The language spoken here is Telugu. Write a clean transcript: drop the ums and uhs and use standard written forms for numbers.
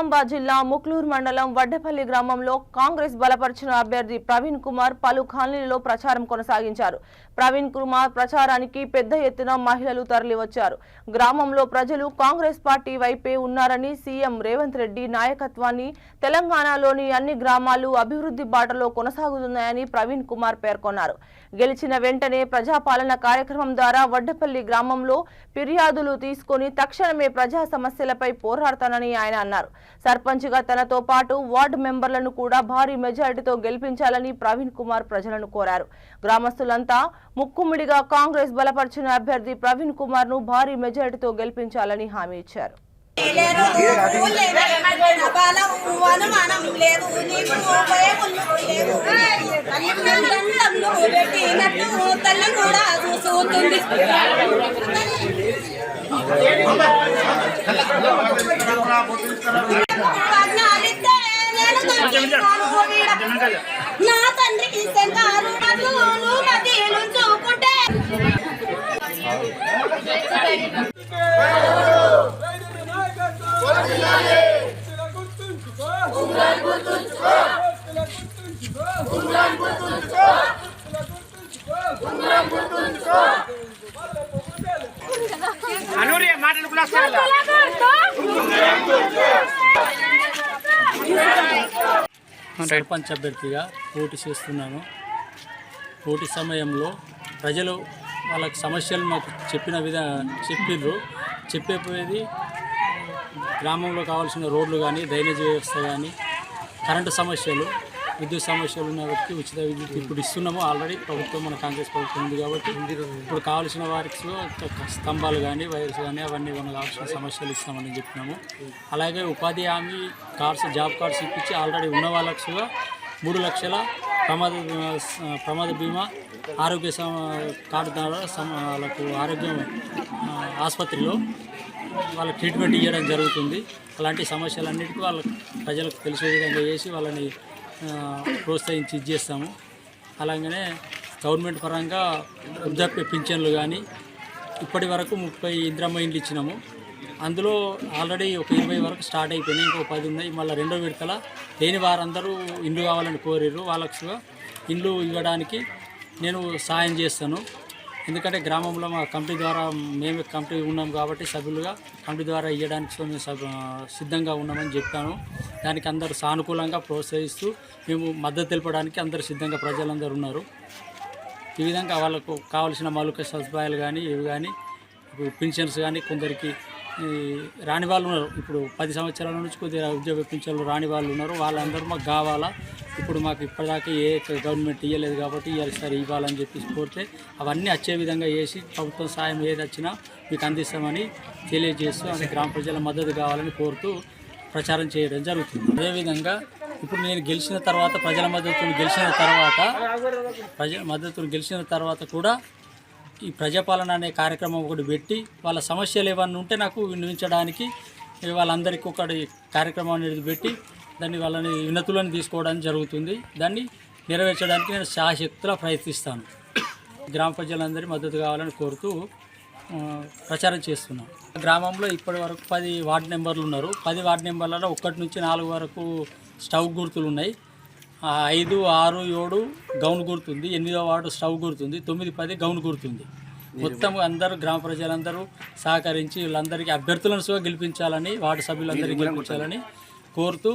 నిజామాబాద్ జిల్లా ముక్లూరు మండలం వడ్డేపల్లి గ్రామంలో కాంగ్రెస్ బలపరిచిన అభ్యర్థి ప్రవీణ్ కుమార్ పలు కాలనీలలో ప్రచారం కొనసాగించారు. ప్రవీణ్ కుమార్ ప్రచారానికి పెద్ద ఎత్తున మహిళలు తరలివచ్చారు. గ్రామంలో ప్రజలు కాంగ్రెస్ పార్టీ వైపే ఉన్నారని, సీఎం రేవంత్ రెడ్డి నాయకత్వాన్ని తెలంగాణలోని అన్ని గ్రామాలు అభివృద్ధి బాటలో కొనసాగుతున్నాయని ప్రవీణ్ కుమార్ పేర్కొన్నారు. గెలిచిన వెంటనే ప్రజాపాలన కార్యక్రమం ద్వారా వడ్డేపల్లి గ్రామంలో ఫిర్యాదులు తీసుకొని తక్షణమే ప్రజా సమస్యలపై పోరాడతానని ఆయన అన్నారు. సర్పంచ్గా తనతో పాటు వార్డు మెంబర్లను కూడా భారీ మెజారిటీతో గెలిపించాలని ప్రవీణ్ కుమార్ ప్రజలను కోరారు. గ్రామస్తులంతా ముక్కుముడిగా కాంగ్రెస్ బలపరిచిన అభ్యర్థి ప్రవీణ్ కుమార్ ను భారీ మెజారిటీతో గెలిపించాలని హామీ ఇచ్చారు. నా తండ్రికి చూకుంటే సర్పంచ్ అభ్యర్థిగా పోటీ చేస్తున్నాను. పోటీ సమయంలో ప్రజలు వాళ్ళకి సమస్యలు మాకు చెప్పిండ్రు. చెప్పేది గ్రామంలో కావాల్సిన రోడ్లు కానీ, డ్రైనేజ్ వ్యవస్థ కానీ, కరెంటు సమస్యలు, విద్యుత్ సమస్యలు ఉన్న వారికి ఉచిత విద్యుత్ ఇప్పుడు ఇస్తున్నాము. ఆల్రెడీ ప్రభుత్వం, మన కాంగ్రెస్ ప్రభుత్వం ఉంది కాబట్టి ఇప్పుడు కావాల్సిన వారికి స్తంభాలు కానీ, వైర్స్ కానీ అవన్నీ మనకు కావాల్సిన సమస్యలు ఇస్తామని చెప్పినాము. అలాగే ఉపాధి హామీ కార్డ్స్, జాబ్ కార్డ్స్ ఇప్పించి ఆల్రెడీ ఉన్న వాళ్ళకి 3 లక్షల ప్రమాద బీమా ఆరోగ్య కార్డు ద్వారా వాళ్ళకు ఆరోగ్యం ఆసుపత్రిలో వాళ్ళకి ట్రీట్మెంట్ ఇవ్వడం జరుగుతుంది. అలాంటి సమస్యలన్నిటికీ ప్రజలకు తెలిసే విధంగా చేసి వాళ్ళని ప్రోత్సహించి ఇచ్చేస్తాము. అలాగనే గవర్నమెంట్ పరంగా వృద్ధాప్య పింఛన్లు కానీ ఇప్పటి వరకు 30 ఇందిరమ్మ ఇండ్లు ఇచ్చినాము. అందులో ఆల్రెడీ ఒక 20 వరకు స్టార్ట్ అయిపోయినాయి, ఇంకో 10 ఉన్నాయి. మళ్ళీ రెండో విడతల లేని వారందరూ ఇండ్లు కావాలని కోరిర్రు. వాళ్ళకు ఇండ్లు ఇవ్వడానికి నేను సాయం చేస్తాను. ఎందుకంటే గ్రామంలో మా కమిటీ ద్వారా, మేమే కమిటీ ఉన్నాం కాబట్టి సభ్యులుగా కమిటీ ద్వారా ఇవ్వడానికి మేము సిద్ధంగా ఉన్నామని చెప్పాను. దానికి అందరూ సానుకూలంగా ప్రోత్సహిస్తూ మేము మద్దతు తెలపడానికి అందరూ సిద్ధంగా ప్రజలందరూ ఉన్నారు. ఈ విధంగా వాళ్ళకు కావాల్సిన మౌలిక సదుపాయాలు కానీ, ఇవి కానీ, ఇప్పుడు పింఛన్స్ కానీ, కొందరికి రాని వాళ్ళు ఉన్నారు. ఇప్పుడు 10 సంవత్సరాల నుంచి కొద్దిగా ఉద్యోగ పింఛన్లు రాని వాళ్ళు ఉన్నారు. వాళ్ళందరూ మాకు కావాలా. ఇప్పుడు మాకు ఇప్పటిదాకా ఏ గవర్నమెంట్ ఇవ్వలేదు కాబట్టి ఈసారి ఇవ్వాలని చెప్పి కోరితే అవన్నీ వచ్చే విధంగా చేసి ప్రభుత్వం సాయం ఏది వచ్చినా మీకు అందిస్తామని తెలియజేస్తూ అంటే గ్రామ ప్రజల మద్దతు కావాలని కోరుతూ ప్రచారం చేయడం జరుగుతుంది. అదేవిధంగా ఇప్పుడు నేను గెలిచిన తర్వాత, ప్రజల మద్దతును గెలిచిన తర్వాత కూడా ఈ ప్రజాపాలన అనే కార్యక్రమం ఒకటి పెట్టి వాళ్ళ సమస్యలు ఏమన్నా ఉంటే నాకు విన్నవించడానికి వాళ్ళందరికీ ఒకటి కార్యక్రమం అనేది పెట్టి దాన్ని వాళ్ళని వినతులను తీసుకోవడానికి జరుగుతుంది. దాన్ని నెరవేర్చడానికి నేను శాశక్తులా ప్రయత్నిస్తాను. గ్రామ ప్రజలందరి మద్దతు కావాలని కోరుతూ ప్రచారం చేస్తున్నాం. గ్రామంలో ఇప్పటి వరకు 10 వార్డు నెంబర్లు ఉన్నారు. 10 వార్డు నెంబర్లలో 1 నుంచి 4 వరకు స్టవ్ గుర్తులు ఉన్నాయి. 5, 6, 7 గౌన్ గుర్తుంది. 8వ వార్డు స్టవ్ గుర్తుంది. 9, 10 గౌన్ గుర్తుంది. మొత్తం అందరూ గ్రామ ప్రజలందరూ సహకరించి వీళ్ళందరికీ అభ్యర్థులను గెలిపించాలని, వార్డు సభ్యులందరికీ గెలిపించాలని కోరుతూ